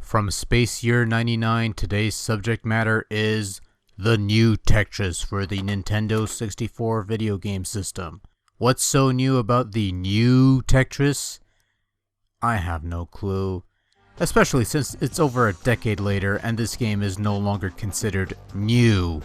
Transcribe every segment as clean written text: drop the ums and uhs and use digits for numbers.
From Space Year 99, today's subject matter is the new Tetris for the Nintendo 64 video game system. What's so new about the new Tetris? I have no clue. Especially since it's over a decade later and this game is no longer considered new.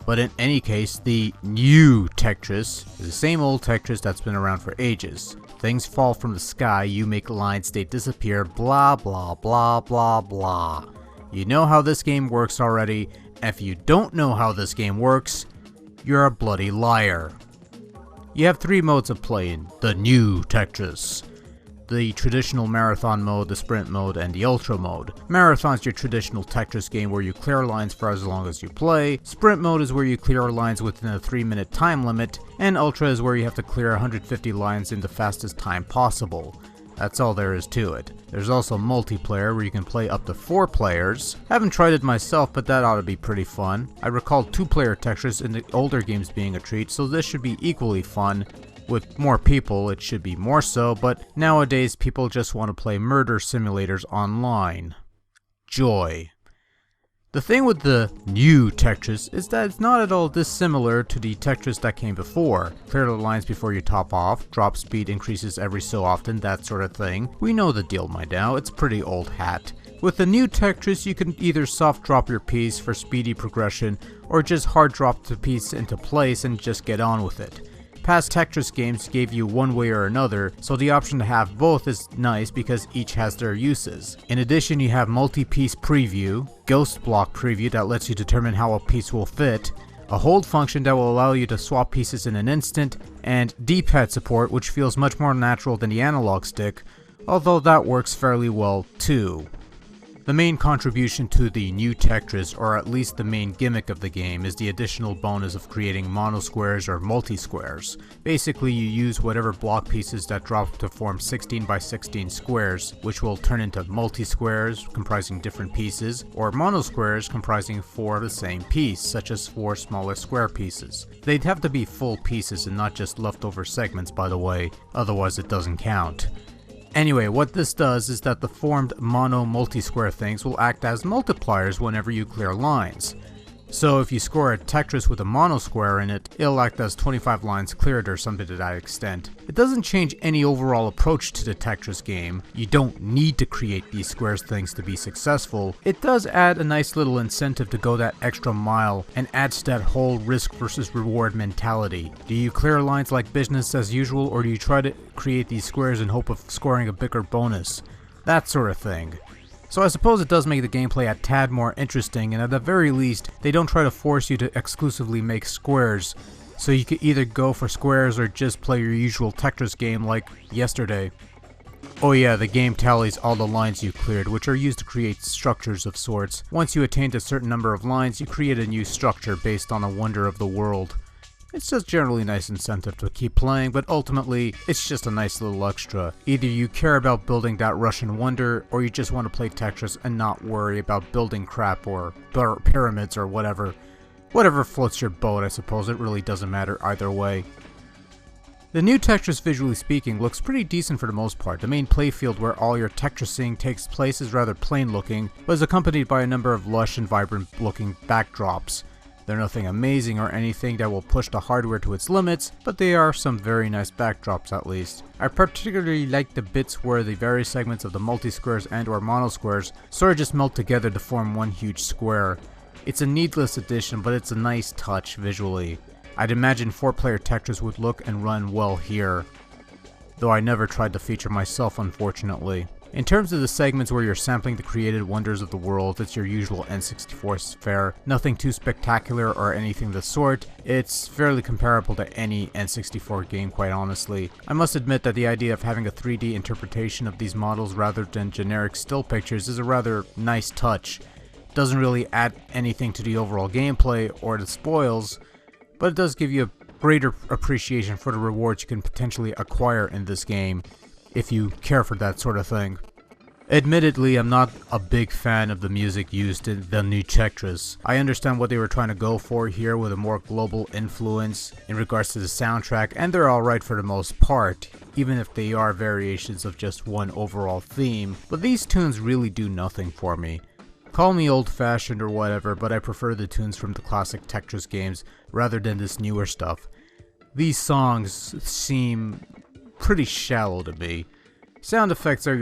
But in any case, the new Tetris is the same old Tetris that's been around for ages. Things fall from the sky, you make lines, they disappear, blah blah blah blah blah. You know how this game works already, and if you don't know how this game works, you're a bloody liar. You have three modes of play in the new Tetris. The traditional marathon mode, the sprint mode, and the ultra mode. Marathon's your traditional Tetris game where you clear lines for as long as you play. Sprint mode is where you clear lines within a 3-minute time limit, and ultra is where you have to clear 150 lines in the fastest time possible. That's all there is to it. There's also multiplayer where you can play up to 4 players. Haven't tried it myself, but that ought to be pretty fun. I recall 2-player Tetris in the older games being a treat, so this should be equally fun. With more people, it should be more so, but nowadays people just want to play murder simulators online. Joy. The thing with the new Tetris is that it's not at all dissimilar to the Tetris that came before. Clear the lines before you top off, drop speed increases every so often, that sort of thing. We know the deal by now, it's pretty old hat. With the new Tetris, you can either soft drop your piece for speedy progression, or just hard drop the piece into place and just get on with it. Past Tetris games gave you one way or another, so the option to have both is nice because each has their uses. In addition, you have multi-piece preview, ghost block preview that lets you determine how a piece will fit, a hold function that will allow you to swap pieces in an instant, and D-pad support, which feels much more natural than the analog stick, although that works fairly well too. The main contribution to the new Tetris, or at least the main gimmick of the game, is the additional bonus of creating monosquares or multi-squares. Basically, you use whatever block pieces that drop to form 16 by 16 squares, which will turn into multi-squares comprising different pieces, or monosquares comprising 4 of the same piece, such as 4 smaller square pieces. They'd have to be full pieces and not just leftover segments, by the way, otherwise it doesn't count. Anyway, what this does is that the formed mono-multi-square things will act as multipliers whenever you clear lines. So if you score a Tetris with a monosquare in it, it'll act as 25 lines cleared or something to that extent. It doesn't change any overall approach to the Tetris game. You don't need to create these squares things to be successful. It does add a nice little incentive to go that extra mile and adds to that whole risk versus reward mentality. Do you clear lines like business as usual, or do you try to create these squares in hope of scoring a bigger bonus? That sort of thing. So I suppose it does make the gameplay a tad more interesting, and at the very least, they don't try to force you to exclusively make squares, so you can either go for squares or just play your usual Tetris game like yesterday. Oh yeah, the game tallies all the lines you cleared, which are used to create structures of sorts. Once you attained a certain number of lines, you create a new structure based on a wonder of the world. It's just generally a nice incentive to keep playing, but ultimately, it's just a nice little extra. Either you care about building that Russian wonder, or you just want to play Tetris and not worry about building crap or pyramids or whatever. Whatever floats your boat, I suppose. It really doesn't matter either way. The new Tetris, visually speaking, looks pretty decent for the most part. The main playfield where all your Tetrising takes place is rather plain looking, but is accompanied by a number of lush and vibrant looking backdrops. They're nothing amazing or anything that will push the hardware to its limits, but they are some very nice backdrops at least. I particularly like the bits where the various segments of the multi-squares and or monosquares sort of just melt together to form one huge square. It's a needless addition, but it's a nice touch visually. I'd imagine 4-player Tetris would look and run well here, though I never tried the feature myself, unfortunately. In terms of the segments where you're sampling the created wonders of the world, it's your usual N64 fare. Nothing too spectacular or anything of the sort. It's fairly comparable to any N64 game, quite honestly. I must admit that the idea of having a 3D interpretation of these models rather than generic still pictures is a rather nice touch. It doesn't really add anything to the overall gameplay or the spoils, but it does give you a greater appreciation for the rewards you can potentially acquire in this game, if you care for that sort of thing. Admittedly, I'm not a big fan of the music used in the new Tetris. I understand what they were trying to go for here with a more global influence in regards to the soundtrack, and they're alright for the most part. even if they are variations of just one overall theme, but these tunes really do nothing for me. Call me old-fashioned or whatever, but I prefer the tunes from the classic Tetris games rather than this newer stuff. These songs seem pretty shallow to me. Sound effects are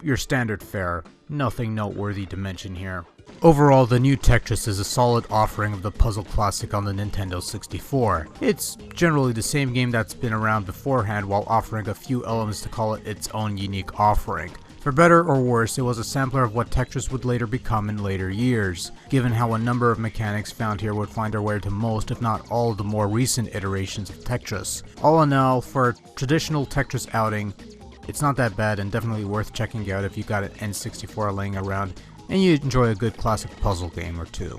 your standard fare, nothing noteworthy to mention here. Overall, the new Tetris is a solid offering of the puzzle classic on the Nintendo 64. It's generally the same game that's been around beforehand while offering a few elements to call it its own unique offering. For better or worse, it was a sampler of what Tetris would later become in later years, given how a number of mechanics found here would find their way to most, if not all, of the more recent iterations of Tetris. All in all, for a traditional Tetris outing, it's not that bad and definitely worth checking out if you got an N64 laying around and you enjoy a good classic puzzle game or two.